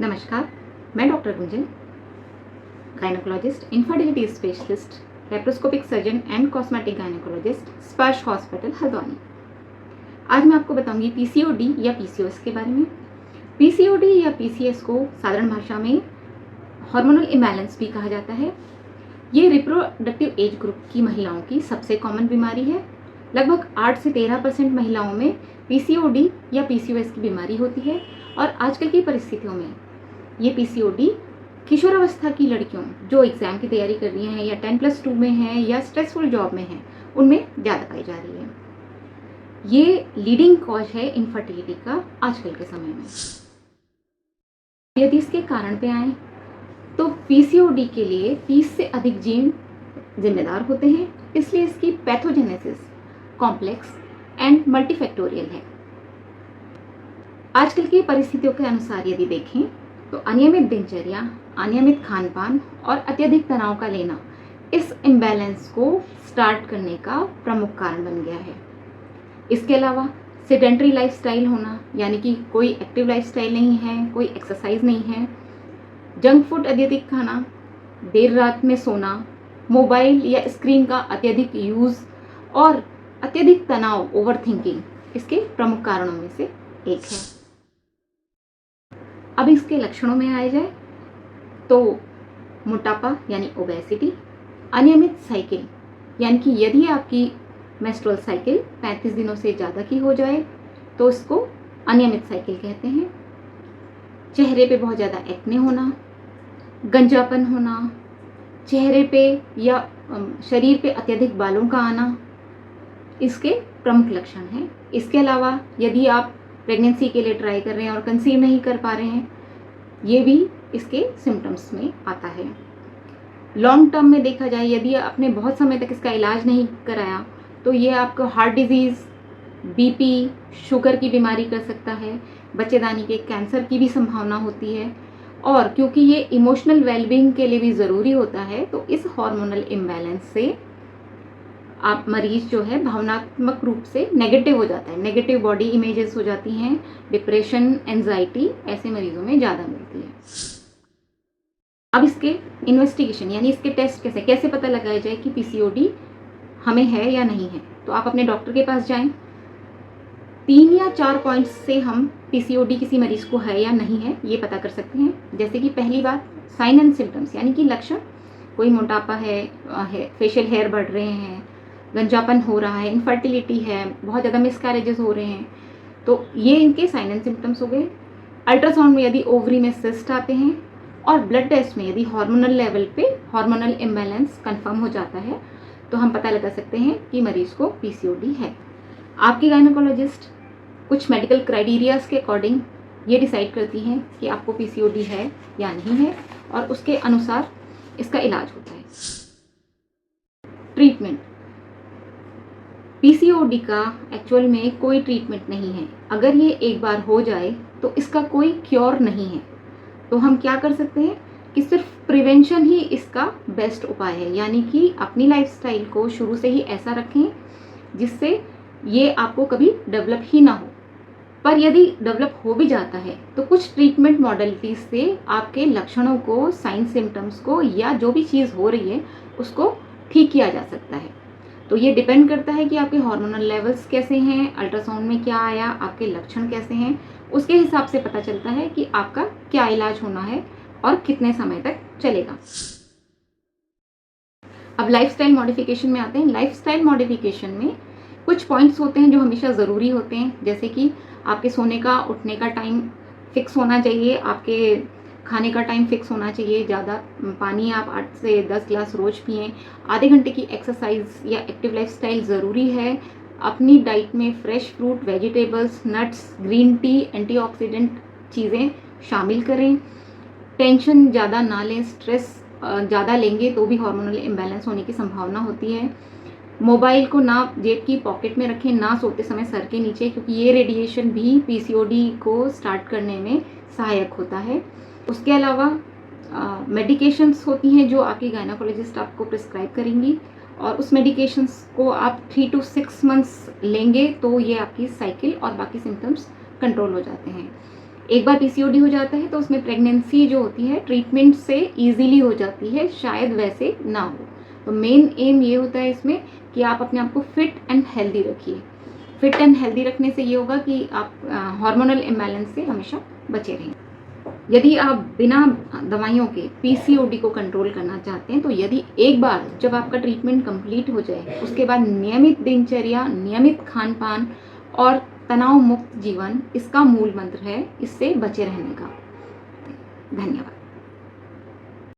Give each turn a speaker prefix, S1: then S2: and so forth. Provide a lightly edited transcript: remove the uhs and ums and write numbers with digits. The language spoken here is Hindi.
S1: नमस्कार, मैं doctor Gunjan, gynaecologist, infertility specialist, laparoscopic surgeon and cosmetic gynaecologist, स्पर्श हॉस्पिटल हल्द्वानी। आज मैं आपको बताऊंगी पीसीओडी या पीसीओएस के बारे में। पीसीओडी या पीसीएस को साधारण भाषा में हार्मोनल इम्बैलेंस भी कहा जाता है। ये रिप्रोडक्टिव एज ग्रुप की महिलाओं की सबसे कॉमन बीमारी है। लगभग 8 से 13% महिलाओं में पीसीओडी या पीसीओएस की बीमारी होती है और आजकल की परिस्थितियों में ये पीसीओडी किशोरावस्था की लड़कियों जो एग्ज़ाम की तैयारी कर रही हैं या 10+2 में हैं या स्ट्रेसफुल जॉब में हैं, उनमें ज़्यादा पाई जा रही है। ये लीडिंग कॉज है इनफर्टिलिटी का आजकल के समय में। यदि इसके कारण पे आए तो पीसीओडी के लिए 30 से अधिक जीन जिम्मेदार होते हैं, इसलिए इसकी पैथोजेनेसिस कॉम्प्लेक्स एंड मल्टीफैक्टोरियल है। आजकल की परिस्थितियों के अनुसार यदि देखें तो अनियमित दिनचर्या, अनियमित खान पान और अत्यधिक तनाव का लेना इस इम्बैलेंस को स्टार्ट करने का प्रमुख कारण बन गया है। इसके अलावा सेडेंटरी लाइफस्टाइल होना, यानी कि कोई एक्टिव लाइफस्टाइल नहीं है, कोई एक्सरसाइज नहीं है, जंक फूड अत्यधिक खाना, देर रात में सोना, मोबाइल या स्क्रीन का अत्यधिक यूज़ और अत्यधिक तनाव ओवरथिंकिंग इसके प्रमुख कारणों में से एक है। अब इसके लक्षणों में आया जाए तो मोटापा यानी ओबेसिटी, अनियमित साइकिल, यानी कि यदि आपकी मेंस्ट्रुअल साइकिल 35 दिनों से ज़्यादा की हो जाए तो इसको अनियमित साइकिल कहते हैं। चेहरे पे बहुत ज़्यादा एक्ने होना, गंजापन होना, चेहरे पे या शरीर पे अत्यधिक बालों का आना इसके प्रमुख लक्षण हैं। इसके अलावा यदि आप प्रेगनेंसी के लिए ट्राई कर रहे हैं और कंसीव नहीं कर पा रहे हैं, ये भी इसके सिम्टम्स में आता है। लॉन्ग टर्म में देखा जाए, यदि आपने बहुत समय तक इसका इलाज नहीं कराया तो ये आपको हार्ट डिजीज़, बीपी, शुगर की बीमारी कर सकता है, बच्चेदानी के कैंसर की भी संभावना होती है। और क्योंकि ये इमोशनल वेलबींग के लिए भी ज़रूरी होता है तो इस हार्मोनल इम्बैलेंस से आप मरीज जो है भावनात्मक रूप से नेगेटिव हो जाता है, नेगेटिव बॉडी इमेजेस हो जाती हैं, डिप्रेशन, एंजाइटी ऐसे मरीजों में ज़्यादा मिलती है। अब इसके इन्वेस्टिगेशन यानी इसके टेस्ट कैसे पता लगाया जाए कि पीसीओडी हमें है या नहीं है, तो आप अपने डॉक्टर के पास जाएं। 3 या 4 पॉइंट्स से हम पीसीओडी किसी मरीज को है या नहीं है ये पता कर सकते हैं। जैसे कि पहली बात, साइन एंड सिम्टम्स यानी कि लक्षण, कोई मोटापा है, फेशियल हेयर बढ़ रहे हैं, गंजापन हो रहा है, इनफर्टिलिटी है, बहुत ज़्यादा मिसकैरेजेस हो रहे हैं, तो ये इनके साइन एंड सिम्टम्स हो गए। अल्ट्रासाउंड में यदि ओवरी में सिस्ट आते हैं और ब्लड टेस्ट में यदि हार्मोनल लेवल पे हार्मोनल इम्बैलेंस कंफर्म हो जाता है तो हम पता लगा सकते हैं कि मरीज को पीसीओडी है। आपकी गायनेकोलॉजिस्ट कुछ मेडिकल क्राइटेरियाज के अकॉर्डिंग ये डिसाइड करती हैं कि आपको पीसीओडी है या नहीं है और उसके अनुसार इसका इलाज होता है। ट्रीटमेंट, पीसीओडी का एक्चुअल में कोई ट्रीटमेंट नहीं है। अगर ये एक बार हो जाए तो इसका कोई क्योर नहीं है। तो हम क्या कर सकते हैं कि सिर्फ प्रिवेंशन ही इसका बेस्ट उपाय है, यानी कि अपनी लाइफस्टाइल को शुरू से ही ऐसा रखें जिससे ये आपको कभी डेवलप ही ना हो। पर यदि डेवलप हो भी जाता है तो कुछ ट्रीटमेंट मॉडलिटीज से आपके लक्षणों को, साइन सिम्टम्स को या जो भी चीज़ हो रही है उसको ठीक किया जा सकता है। तो ये डिपेंड करता है कि आपके हार्मोनल लेवल्स कैसे हैं, अल्ट्रासाउंड में क्या आया, आपके लक्षण कैसे हैं, उसके हिसाब से पता चलता है कि आपका क्या इलाज होना है और कितने समय तक चलेगा। अब लाइफस्टाइल मॉडिफिकेशन में आते हैं। लाइफस्टाइल मॉडिफिकेशन में कुछ पॉइंट्स होते हैं जो हमेशा ज़रूरी होते हैं, जैसे कि आपके सोने का, उठने का टाइम फिक्स होना चाहिए, आपके खाने का टाइम फिक्स होना चाहिए, ज़्यादा पानी आप 8 से 10 ग्लास रोज़ पिएं, आधे घंटे की एक्सरसाइज या एक्टिव लाइफस्टाइल ज़रूरी है। अपनी डाइट में fresh fruit, vegetables, nuts, green tea, antioxidant चीज़ें शामिल करें। टेंशन ज़्यादा ना लें, स्ट्रेस ज़्यादा लेंगे तो भी हार्मोनल इम्बैलेंस होने की संभावना होती है। मोबाइल को ना जेब की पॉकेट में रखें, ना सोते समय सर के नीचे, क्योंकि ये रेडिएशन भी पीसीओडी को स्टार्ट करने में सहायक होता है। उसके अलावा मेडिकेशंस होती हैं जो आपकी गायनेकोलॉजिस्ट आपको प्रिस्क्राइब करेंगी और उस मेडिकेशंस को आप 3 to 6 मंथ्स लेंगे तो ये आपकी साइकिल और बाकी सिम्टम्स कंट्रोल हो जाते हैं। एक बार पीसीओडी हो जाता है तो उसमें प्रेगनेंसी जो होती है ट्रीटमेंट से इजीली हो जाती है, शायद वैसे ना हो। तो मेन एम ये होता है इसमें कि आप अपने आप को फिट एंड हेल्दी रखिए। फिट एंड हेल्दी रखने से ये होगा कि आप हार्मोनल इम्बैलेंस से हमेशा बचे रहें। यदि आप बिना दवाइयों के पीसीओडी को कंट्रोल करना चाहते हैं तो यदि एक बार जब आपका ट्रीटमेंट कंप्लीट हो जाए उसके बाद नियमित दिनचर्या, नियमित खान पान और तनाव मुक्त जीवन इसका मूल मंत्र है इससे बचे रहने का। धन्यवाद।